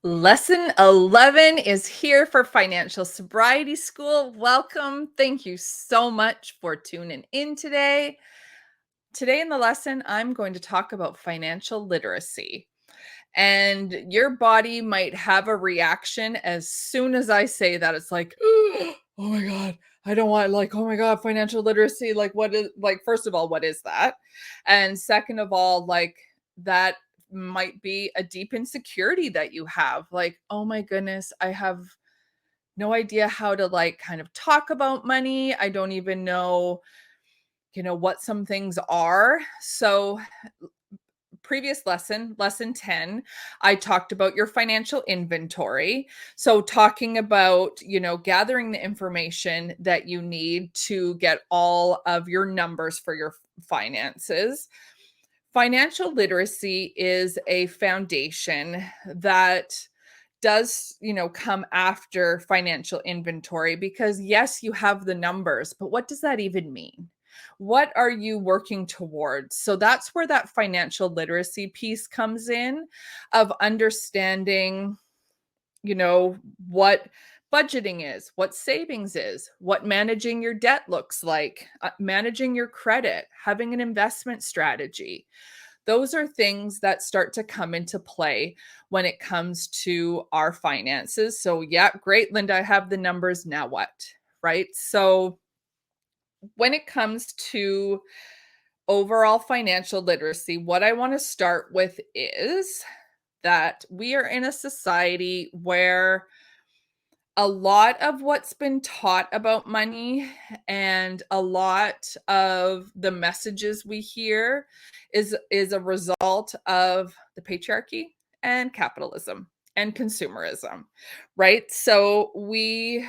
Lesson 11 is here for Financial Sobriety School. Welcome. Thank you so much for tuning in today. Today in the lesson, I'm going to talk about financial literacy. And your body might have a reaction as soon as I say that. It's like, oh my God, I don't want, like, oh my God, financial literacy. Like, what is, like, first of all, what is that? And second of all, like, that might be a deep insecurity that you have. Like, oh my goodness, I have no idea how to, like, kind of talk about money. I don't even know, what some things are. So, previous lesson 10, I talked about your financial inventory. So talking about, gathering the information that you need to get all of your numbers for your finances. Financial literacy is a foundation that does, come after financial inventory because yes, you have the numbers, but what does that even mean? What are you working towards? So that's where that financial literacy piece comes in of understanding, what budgeting is, what savings is, what managing your debt looks like, managing your credit, having an investment strategy. Those are things that start to come into play when it comes to our finances. So, yeah, great, Linda, I have the numbers. Now what? Right? So, when it comes to overall financial literacy, what I want to start with is that we are in a society where a lot of what's been taught about money and a lot of the messages we hear is a result of the patriarchy and capitalism and consumerism, right? So we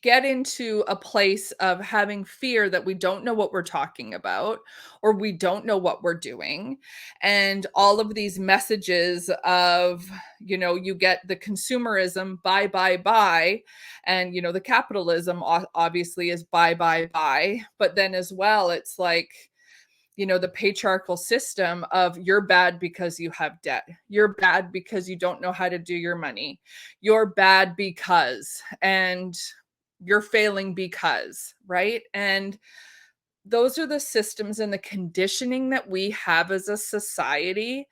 get into a place of having fear that we don't know what we're talking about or we don't know what we're doing, and all of these messages of, you get the consumerism, buy, and the capitalism obviously is buy, but then as well it's like, the patriarchal system of you're bad because you have debt, you're bad because you don't know how to do your money, you're bad because, and you're failing because, right? And those are the systems and the conditioning that we have as a society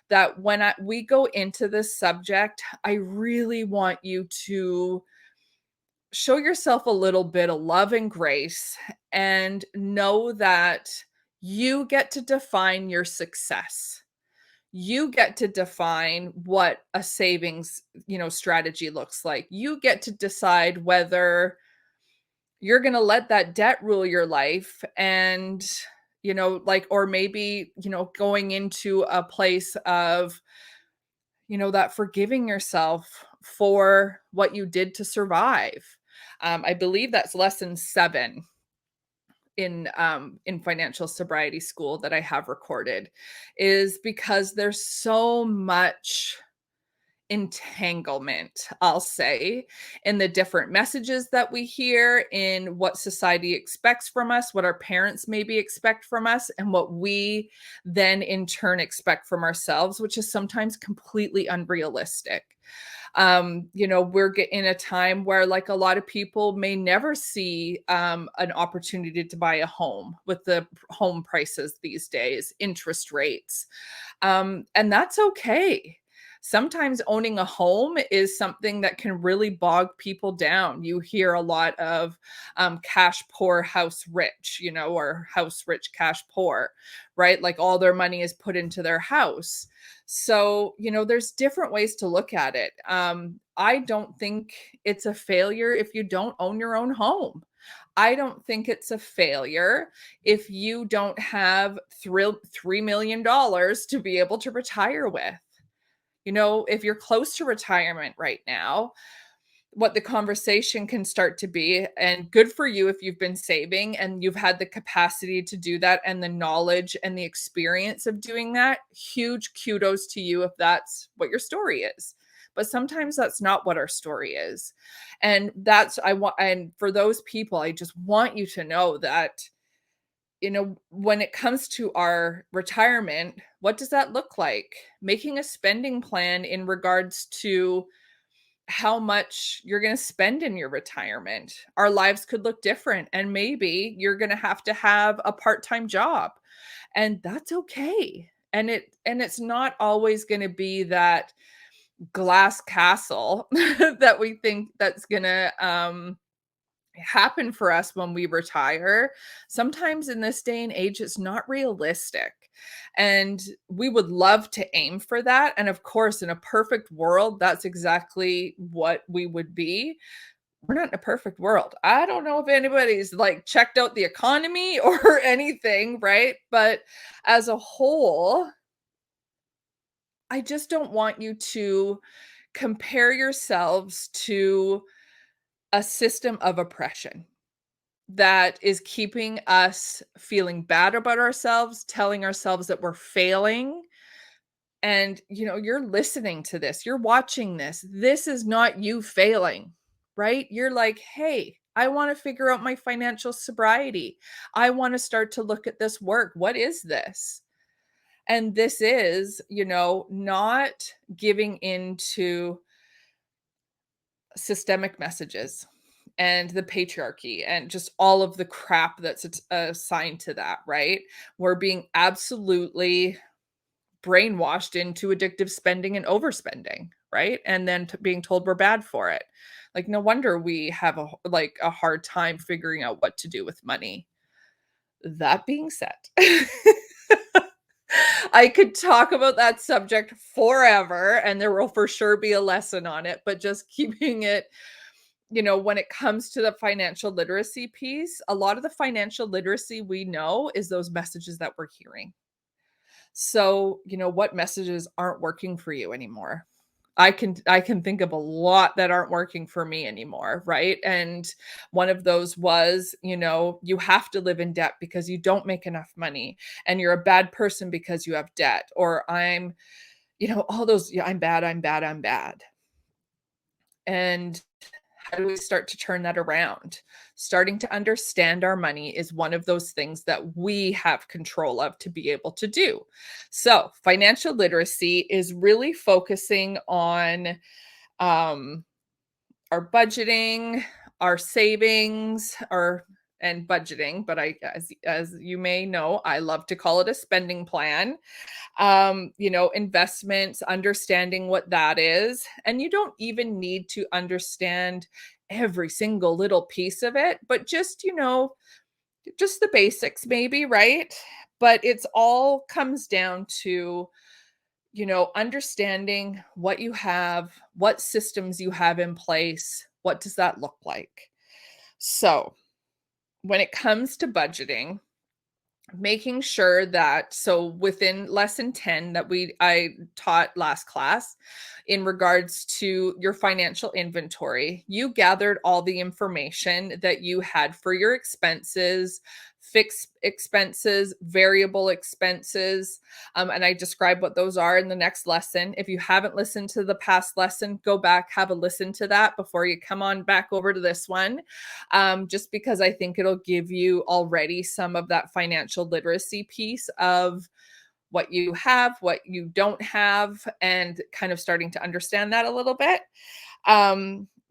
that when we go into this subject, I really want you to show yourself a little bit of love and grace and know that you get to define your success. You get to define what a savings, strategy looks like. You get to decide whether you're going to let that debt rule your life and, like, or maybe, going into a place of, that forgiving yourself for what you did to survive. I believe that's lesson 7 in financial sobriety school that I have recorded, is because there's so much entanglement, I'll say, in the different messages that we hear, in what society expects from us, what our parents maybe expect from us, and what we then in turn expect from ourselves, which is sometimes completely unrealistic. We're in a time where, like, a lot of people may never see an opportunity to buy a home with the home prices these days, interest rates, and that's okay. Sometimes owning a home is something that can really bog people down. You hear a lot of cash poor, house rich, or house rich, cash poor, right? Like all their money is put into their house. So, there's different ways to look at it. I don't think it's a failure if you don't own your own home. I don't think it's a failure if you don't have $3 million to be able to retire with. If you're close to retirement right now, what the conversation can start to be, and good for you if you've been saving and you've had the capacity to do that and the knowledge and the experience of doing that, huge kudos to you if that's what your story is. But sometimes that's not what our story is. And for those people, I just want you to know that when it comes to our retirement, what does that look like? Making a spending plan in regards to how much you're going to spend in your retirement. Our lives could look different, and maybe you're going to have a part-time job, and that's okay. And it's not always going to be that glass castle that we think that's going to happen for us when we retire. Sometimes in this day and age, it's not realistic. And we would love to aim for that. And of course, in a perfect world, that's exactly what we would be. We're not in a perfect world. I don't know if anybody's like checked out the economy or anything, right? But as a whole, I just don't want you to compare yourselves to a system of oppression that is keeping us feeling bad about ourselves, telling ourselves that we're failing. And, you're listening to this, you're watching this. This is not you failing, right? You're like, hey, I want to figure out my financial sobriety. I want to start to look at this work. What is this? And this is, not giving into systemic messages and the patriarchy and just all of the crap that's assigned to that, right? We're being absolutely brainwashed into addictive spending and overspending, right? And then being told we're bad for it. Like, no wonder we have a hard time figuring out what to do with money. That being said, I could talk about that subject forever, and there will for sure be a lesson on it, but just keeping it, when it comes to the financial literacy piece, a lot of the financial literacy we know is those messages that we're hearing. So, what messages aren't working for you anymore? I can think of a lot that aren't working for me anymore, right? And one of those was, you have to live in debt because you don't make enough money, and you're a bad person because you have debt, or all those, yeah, I'm bad, I'm bad, I'm bad. And how do we start to turn that around? Starting to understand our money is one of those things that we have control of to be able to do. So, financial literacy is really focusing on um, our budgeting, our savings, and budgeting. But as you may know, I love to call it a spending plan. Investments, understanding what that is. And you don't even need to understand every single little piece of it, but just the basics, maybe, right? But it's all comes down to, understanding what you have, what systems you have in place, what does that look like? So, when it comes to budgeting, making sure that within lesson 10 that I taught last class in regards to your financial inventory, you gathered all the information that you had for your expenses, fixed expenses, variable expenses, and I described what those are in the next lesson. If you haven't listened to the past lesson, go back, have a listen to that before you come on back over to this one, just because I think it'll give you already some of that financial literacy piece of what you have, what you don't have, and kind of starting to understand that a little bit.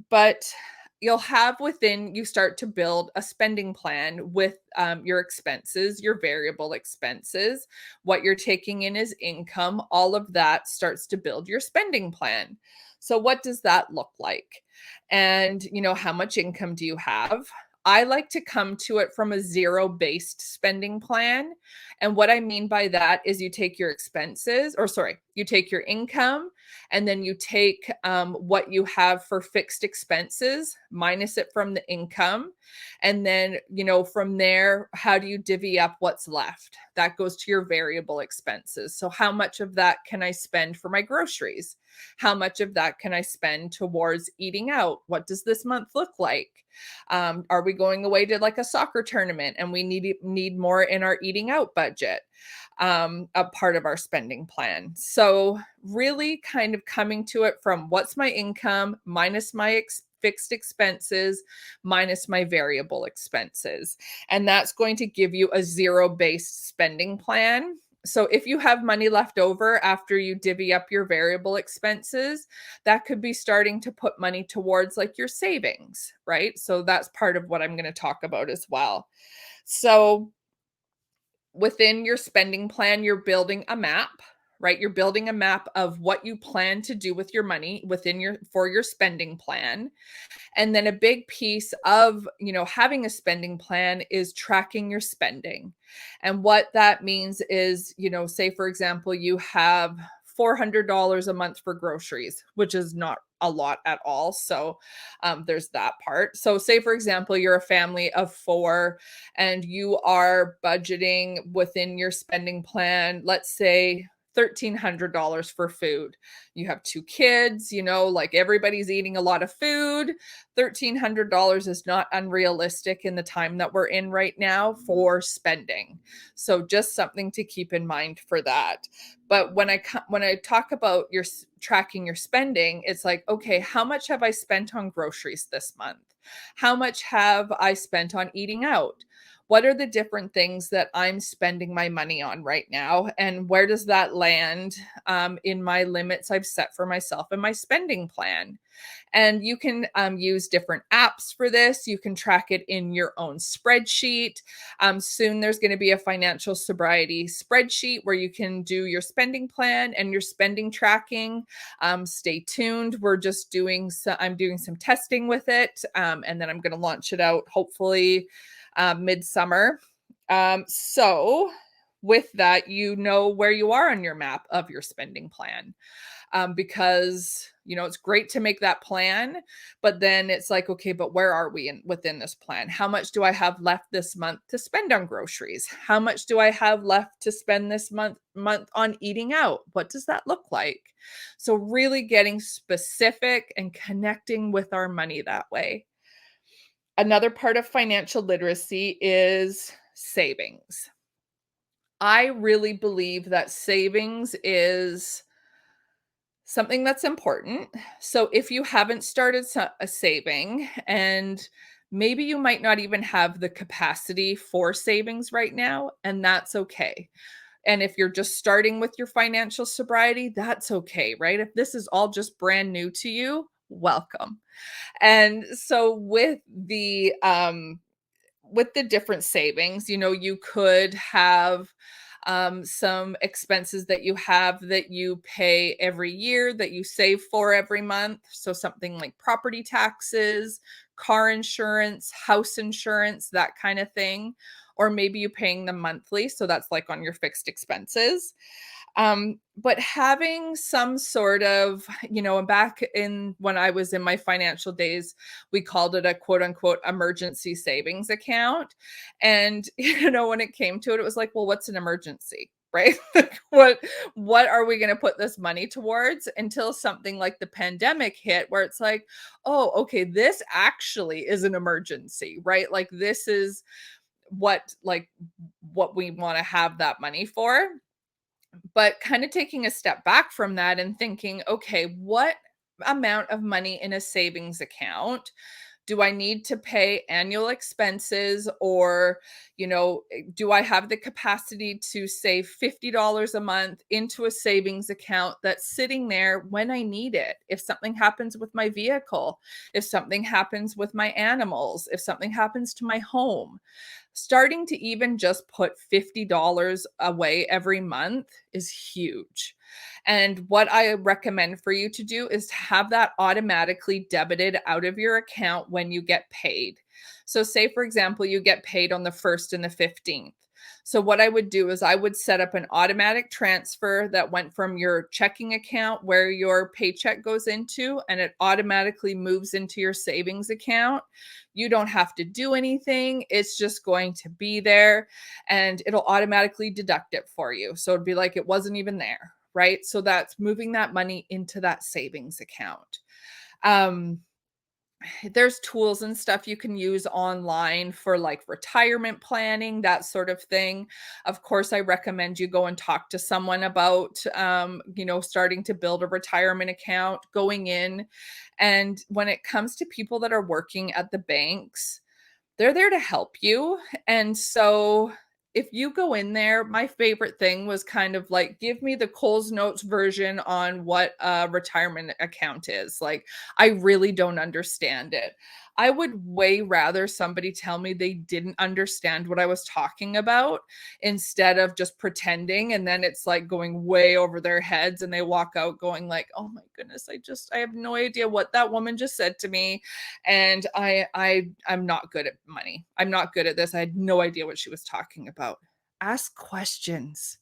But you start to build a spending plan with your expenses, your variable expenses, what you're taking in as income, all of that starts to build your spending plan. So, what does that look like? And, how much income do you have? I like to come to it from a zero-based spending plan. And what I mean by that is you take your income, and then you take what you have for fixed expenses, minus it from the income. And then, from there, how do you divvy up what's left? That goes to your variable expenses. So, how much of that can I spend for my groceries? How much of that can I spend towards eating out? What does this month look like? Are we going away to like a soccer tournament and we need more in our eating out budget? A part of our spending plan. So really kind of coming to it from what's my income minus my fixed expenses minus my variable expenses. And that's going to give you a zero-based spending plan. So if you have money left over after you divvy up your variable expenses, that could be starting to put money towards like your savings, right? So that's part of what I'm going to talk about as well. So within your spending plan, you're building a map, right? You're building a map of what you plan to do with your money within your for your spending plan. And then a big piece of, having a spending plan is tracking your spending. And what that means is, say for example, you have $400 a month for groceries, which is not a lot at all. So there's that part. So, say for example, you're a family of four and you are budgeting within your spending plan, let's say $1,300 for food. You have two kids, like everybody's eating a lot of food. $1,300 is not unrealistic in the time that we're in right now for spending. So just something to keep in mind for that. But when I talk about tracking your spending, it's like, okay, how much have I spent on groceries this month? How much have I spent on eating out? What are the different things that I'm spending my money on right now? And where does that land in my limits I've set for myself in my spending plan? And you can use different apps for this. You can track it in your own spreadsheet. Soon there's going to be a financial sobriety spreadsheet where you can do your spending plan and your spending tracking. Stay tuned. I'm doing some testing with it, and then I'm going to launch it out hopefully midsummer. So with that, you know where you are on your map of your spending plan. Because it's great to make that plan, but then it's like, okay, but where are we within this plan? How much do I have left this month to spend on groceries? How much do I have left to spend this month on eating out? What does that look like? So really getting specific and connecting with our money that way. Another part of financial literacy is savings. I really believe that savings is something that's important. So if you haven't started a saving, and maybe you might not even have the capacity for savings right now, and that's okay. And if you're just starting with your financial sobriety, that's okay, right? If this is all just brand new to you, welcome. And so with the different savings, you could have some expenses that you have that you pay every year that you save for every month. So something like property taxes, car insurance, house insurance, that kind of thing. Or maybe you're paying them monthly. So that's like on your fixed expenses. But having some sort of, back in when I was in my financial days, we called it a quote unquote emergency savings account. And, when it came to it, it was like, well, what's an emergency? Right? Like, what are we going to put this money towards until something like the pandemic hit, where it's like, oh, okay, this actually is an emergency, right? Like this is what we want to have that money for. But kind of taking a step back from that and thinking, okay, what amount of money in a savings account do I need to pay annual expenses? Or, do I have the capacity to save $50 a month into a savings account that's sitting there when I need it? If something happens with my vehicle, if something happens with my animals, if something happens to my home, starting to even just put $50 away every month is huge. And what I recommend for you to do is to have that automatically debited out of your account when you get paid. So say, for example, you get paid on the 1st and the 15th. So what I would do is I would set up an automatic transfer that went from your checking account where your paycheck goes into, and it automatically moves into your savings account. You don't have to do anything. It's just going to be there and it'll automatically deduct it for you. So it'd be like it wasn't even there, right? So that's moving that money into that savings account. Um, There's tools and stuff you can use online for like retirement planning, that sort of thing. Of course, I recommend you go and talk to someone about, starting to build a retirement account, going in. And when it comes to people that are working at the banks, they're there to help you, and so if you go in there, my favorite thing was kind of like, give me the Coles Notes version on what a retirement account is. Like, I really don't understand it. I would way rather somebody tell me they didn't understand what I was talking about instead of just pretending, and then it's like going way over their heads and they walk out going like, "Oh my goodness, I have no idea what that woman just said to me." And I'm not good at money. I'm not good at this. I had no idea what she was talking about. Ask questions,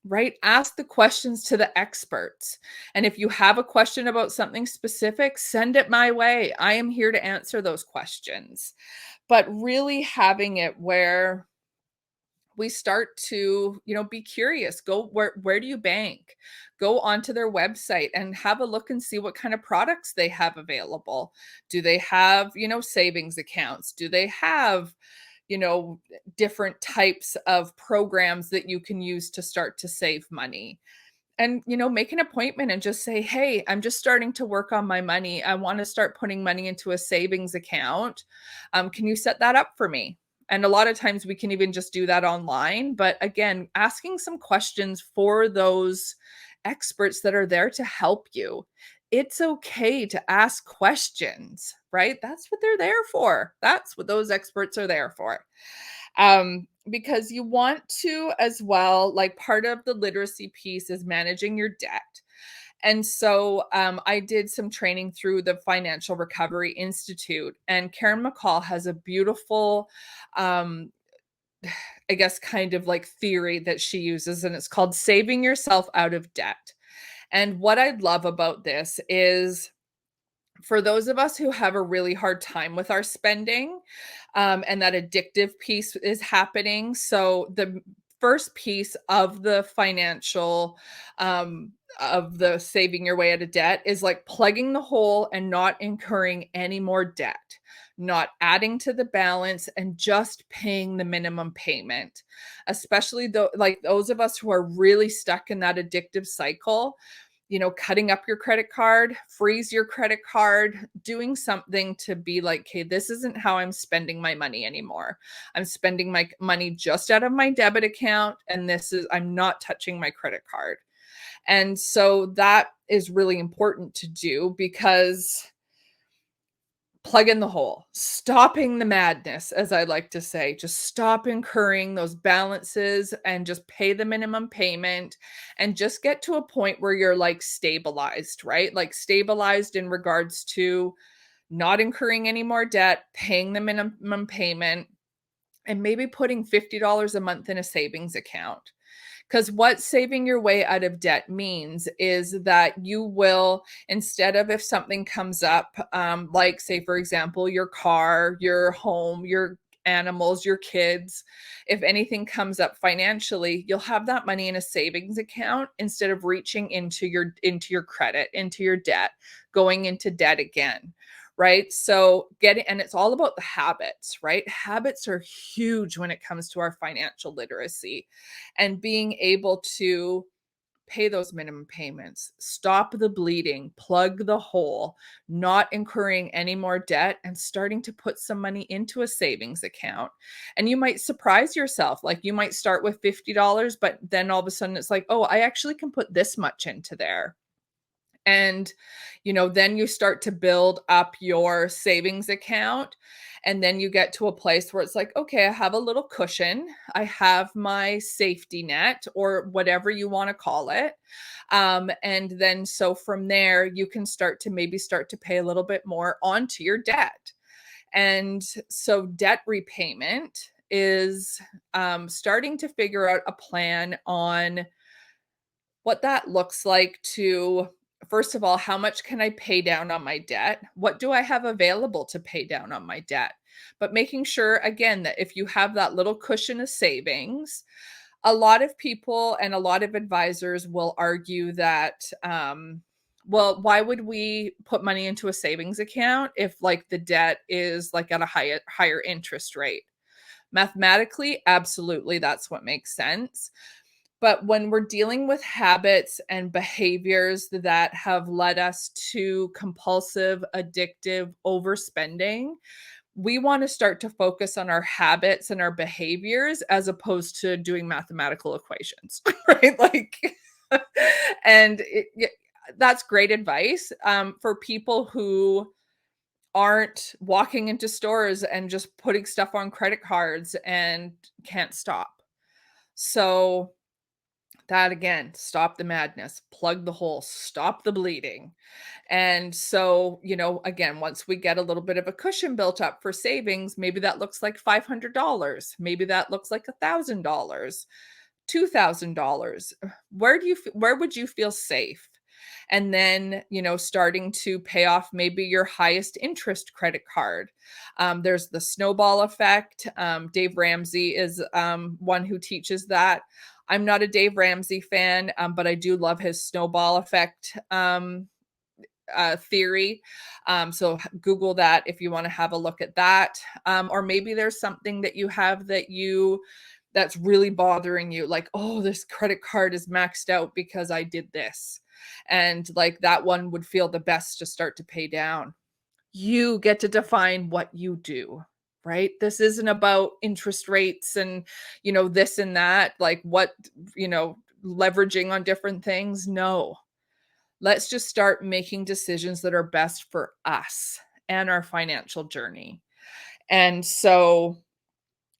right? Ask the questions to the experts. And if you have a question about something specific, send it my way. I am here to answer those questions. But really having it where we start to, be curious. Go, where do you bank? Go onto their website and have a look and see what kind of products they have available. Do they have, savings accounts? Do they have, you know different types of programs that you can use to start to save money? And, make an appointment and just say, "Hey, I'm just starting to work on my money. I want to start putting money into a savings account. Can you set that up for me?" And a lot of times we can even just do that online. But again, asking some questions for those experts that are there to help you. It's okay to ask questions, right? That's what they're there for. That's what those experts are there for. Because you want to as well, like part of the literacy piece is managing your debt. And so I did some training through the Financial Recovery Institute, and Karen McCall has a beautiful, um, I guess, kind of like theory that she uses, and it's called saving yourself out of debt. And what I love about this is for those of us who have a really hard time with our spending, and that addictive piece is happening. So the first piece of the financial, of the saving your way out of debt is like plugging the hole and not incurring any more debt, not adding to the balance and just paying the minimum payment. Especially though, like those of us who are really stuck in that addictive cycle, cutting up your credit card, freeze your credit card, doing something to be like, "Okay, this isn't how I'm spending my money anymore. I'm spending my money just out of my debit account, and I'm not touching my credit card." And so that is really important to do because plug in the hole, stopping the madness, as I like to say, just stop incurring those balances and just pay the minimum payment and just get to a point where you're like stabilized, right? Like stabilized in regards to not incurring any more debt, paying the minimum payment, and maybe putting $50 a month in a savings account. Because what saving your way out of debt means is that you will, instead of if something comes up, like say, for example, your car, your home, your animals, your kids, if anything comes up financially, you'll have that money in a savings account instead of reaching into your credit, into your debt, going into debt again. Right. So and it's all about the habits, right? Habits are huge when it comes to our financial literacy, and being able to pay those minimum payments, stop the bleeding, plug the hole, not incurring any more debt, and starting to put some money into a savings account. And you might surprise yourself. Like you might start with $50, but then all of a sudden it's like, "Oh, I actually can put this much into there." And, then you start to build up your savings account. And then you get to a place where it's like, "Okay, I have a little cushion. I have my safety net," or whatever you want to call it. And then so from there, you can start to pay a little bit more onto your debt. And so debt repayment is starting to figure out a plan on what that looks like to, first of all, how much can I pay down on my debt? What do I have available to pay down on my debt? But making sure, again, that if you have that little cushion of savings, a lot of people and a lot of advisors will argue that Well, why would we put money into a savings account if like the debt is like at a higher interest rate? Mathematically, absolutely, that's what makes sense. But when we're dealing with habits and behaviors that have led us to compulsive, addictive overspending, we want to start to focus on our habits and our behaviors as opposed to doing mathematical equations, right? Like, and that's great advice for people who aren't walking into stores and just putting stuff on credit cards and can't stop. So, that again, stop the madness, plug the hole, stop the bleeding. And so, again, once we get a little bit of a cushion built up for savings, maybe that looks like $500. Maybe that looks like $1,000, $2,000. Where would you feel safe? And then, starting to pay off maybe your highest interest credit card. There's the snowball effect. Dave Ramsey is one who teaches that. I'm not a Dave Ramsey fan, but I do love his snowball effect theory. So Google that if you want to have a look at that. Or maybe there's something that you have that's really bothering you, like, oh, this credit card is maxed out because I did this. And like that one would feel the best to start to pay down. You get to define what you do, right? This isn't about interest rates and, this and that, like leveraging on different things. No, let's just start making decisions that are best for us and our financial journey. And so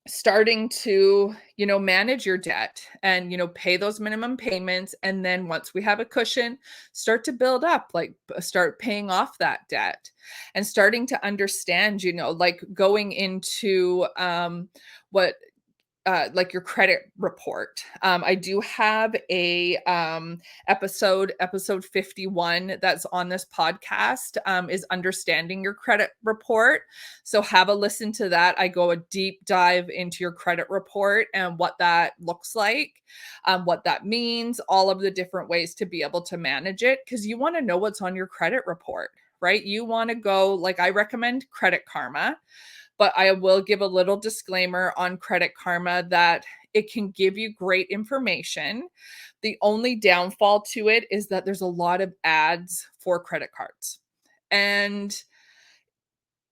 starting to, manage your debt and, pay those minimum payments. And then once we have a cushion, start to build up, like start paying off that debt and starting to understand, like going into what like your credit report. I do have a episode 51 that's on this podcast is understanding your credit report. So have a listen to that. I go a deep dive into your credit report and what that looks like, what that means, all of the different ways to be able to manage it because you want to know what's on your credit report, right? You want to go, like, I recommend Credit Karma, but I will give a little disclaimer on Credit Karma that it can give you great information. The only downfall to it is that there's a lot of ads for credit cards. And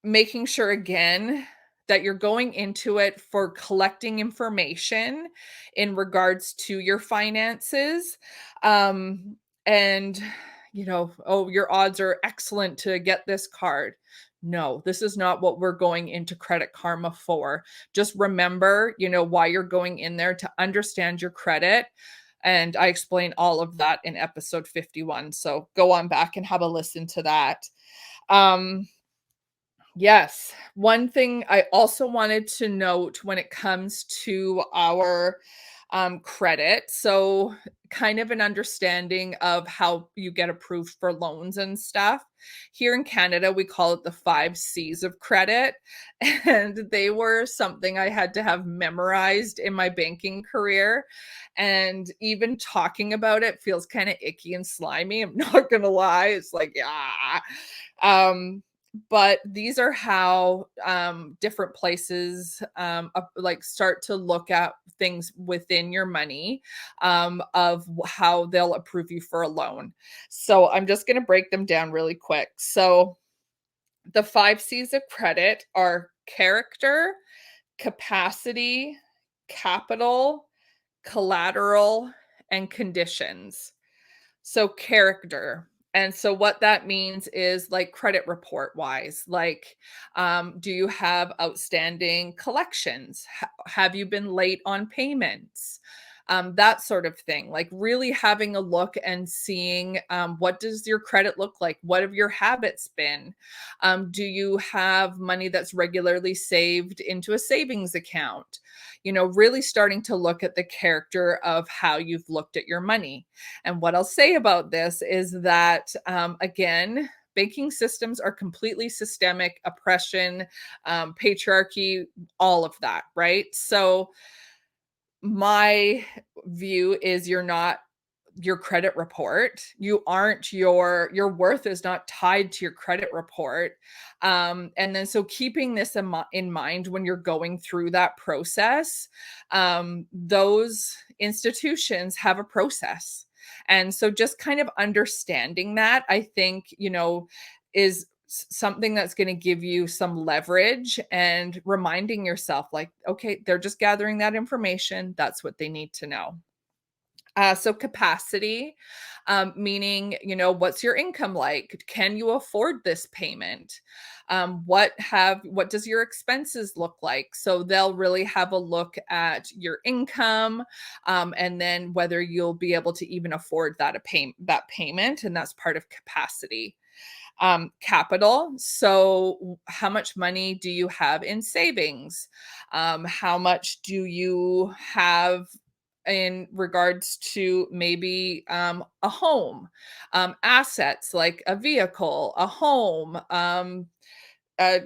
making sure again that you're going into it for collecting information in regards to your finances. And oh, your odds are excellent to get this card. No, this is not what we're going into Credit Karma for. Just remember, why you're going in there, to understand your credit. And I explain all of that in episode 51. So go on back and have a listen to that. Yes. One thing I also wanted to note when it comes to our credit. So, kind of an understanding of how you get approved for loans and stuff. Here in Canada, we call it the 5 C's of credit. And they were something I had to have memorized in my banking career. And even talking about it feels kind of icky and slimy. I'm not going to lie. It's like, yeah. But these are how different places like start to look at things within your money, of how they'll approve you for a loan. So I'm just going to break them down really quick. So the 5 C's of credit are character, capacity, capital, collateral, and conditions. So character. And so what that means is, like, credit report wise, like, do you have outstanding collections? Have you been late on payments? That sort of thing, like really having a look and seeing, what does your credit look like? What have your habits been? Do you have money that's regularly saved into a savings account? Really starting to look at the character of how you've looked at your money. And what I'll say about this is that, again, banking systems are completely systemic, oppression, patriarchy, all of that, right? So my view is you're not your credit report. You aren't your worth is not tied to your credit report. And then so keeping this in mind when you're going through that process, those institutions have a process. And so just kind of understanding that, I think, is something that's going to give you some leverage, and reminding yourself like, okay, they're just gathering that information. That's what they need to know. So capacity, meaning, what's your income like? Can you afford this payment? What does your expenses look like? So they'll really have a look at your income, and then whether you'll be able to even afford that payment, and that's part of capacity. Capital. So, how much money do you have in savings? How much do you have in regards to maybe a home, assets like a vehicle, a home, a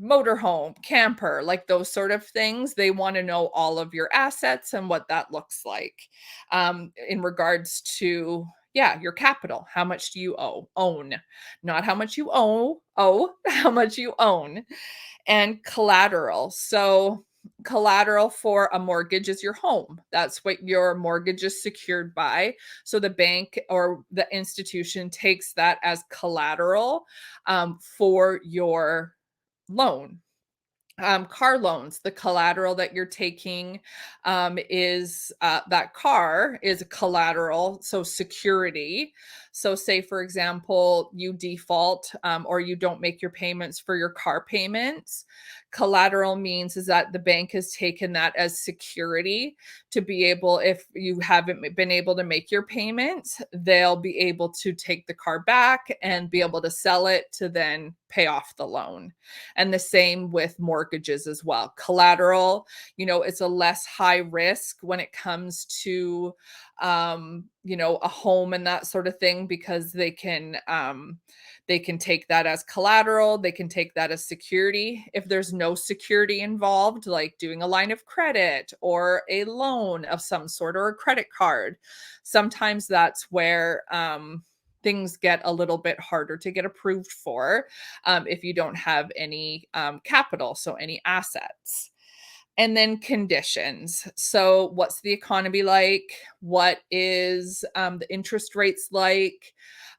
motorhome, camper, like those sort of things. They want to know all of your assets and what that looks like, in regards to, yeah, your capital. How much do you own? Not how much you owe, how much you own. And collateral. So collateral for a mortgage is your home. That's what your mortgage is secured by. So the bank or the institution takes that as collateral, for your loan. Car loans, the collateral that you're taking, is that car is collateral, so security. So, say for example, you default, or you don't make your payments for your car payments. Collateral means is that the bank has taken that as security to be able, if you haven't been able to make your payments, they'll be able to take the car back and be able to sell it to then pay off the loan. And the same with mortgages as well. Collateral, it's a less high risk when it comes to, a home and that sort of thing, because they can take that as collateral, they can take that as security. If there's no security involved, like doing a line of credit or a loan of some sort or a credit card, sometimes that's where things get a little bit harder to get approved for, if you don't have any capital, so any assets. And then conditions. So, what's the economy like? What is the interest rates like?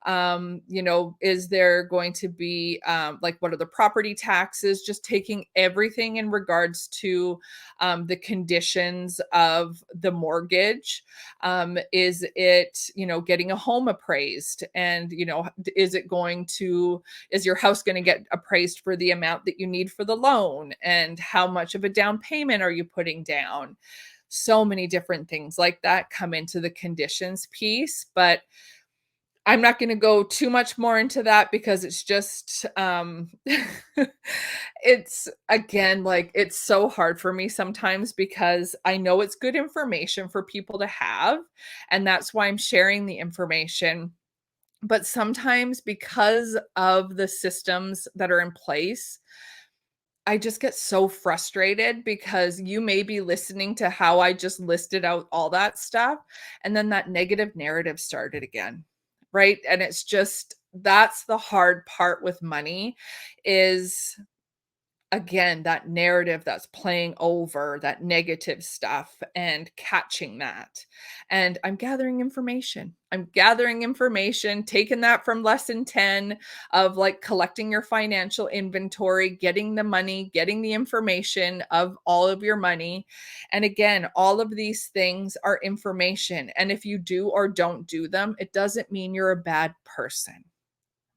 Is there going to be, like, what are the property taxes? Just taking everything in regards to the conditions of the mortgage. Is it, getting a home appraised? And, is it going to, is your house going to get appraised for the amount that you need for the loan? And how much of a down payment are you putting down? So many different things like that come into the conditions piece, but I'm not going to go too much more into that because it's just it's, again, like, it's so hard for me sometimes because I know it's good information for people to have, and that's why I'm sharing the information. But sometimes, because of the systems that are in place, I just get so frustrated because you may be listening to how I just listed out all that stuff, and then that negative narrative started again, right? And it's just, that's the hard part with money, is, again, that narrative that's playing over that negative stuff and catching that. And I'm gathering information, taking that from lesson 10 of, like, collecting your financial inventory, getting the money, getting the information of all of your money. And again, all of these things are information. And if you do or don't do them, it doesn't mean you're a bad person.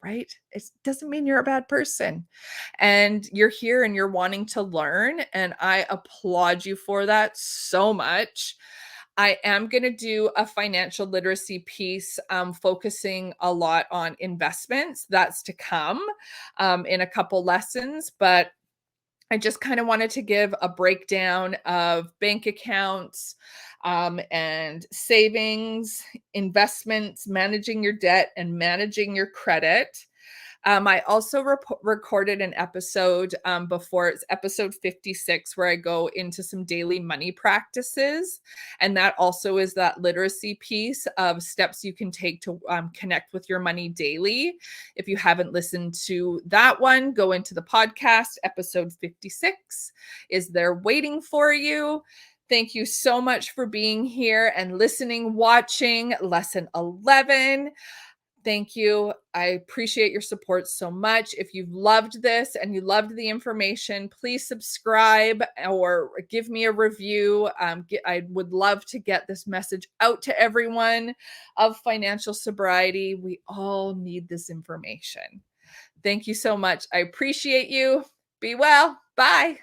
Right? It doesn't mean you're a bad person. And you're here and you're wanting to learn, and I applaud you for that so much. I am going to do a financial literacy piece, focusing a lot on investments. That's to come, in a couple lessons, but I just kind of wanted to give a breakdown of bank accounts, and savings, investments, managing your debt, and managing your credit. I also recorded an episode before, it's episode 56, where I go into some daily money practices. And that also is that literacy piece of steps you can take to connect with your money daily. If you haven't listened to that one, go into the podcast. Episode 56 is there waiting for you. Thank you so much for being here and listening, watching lesson 11. Thank you. I appreciate your support so much. If you've loved this and you loved the information, please subscribe or give me a review. I would love to get this message out to everyone of financial sobriety. We all need this information. Thank you so much. I appreciate you. Be well. Bye.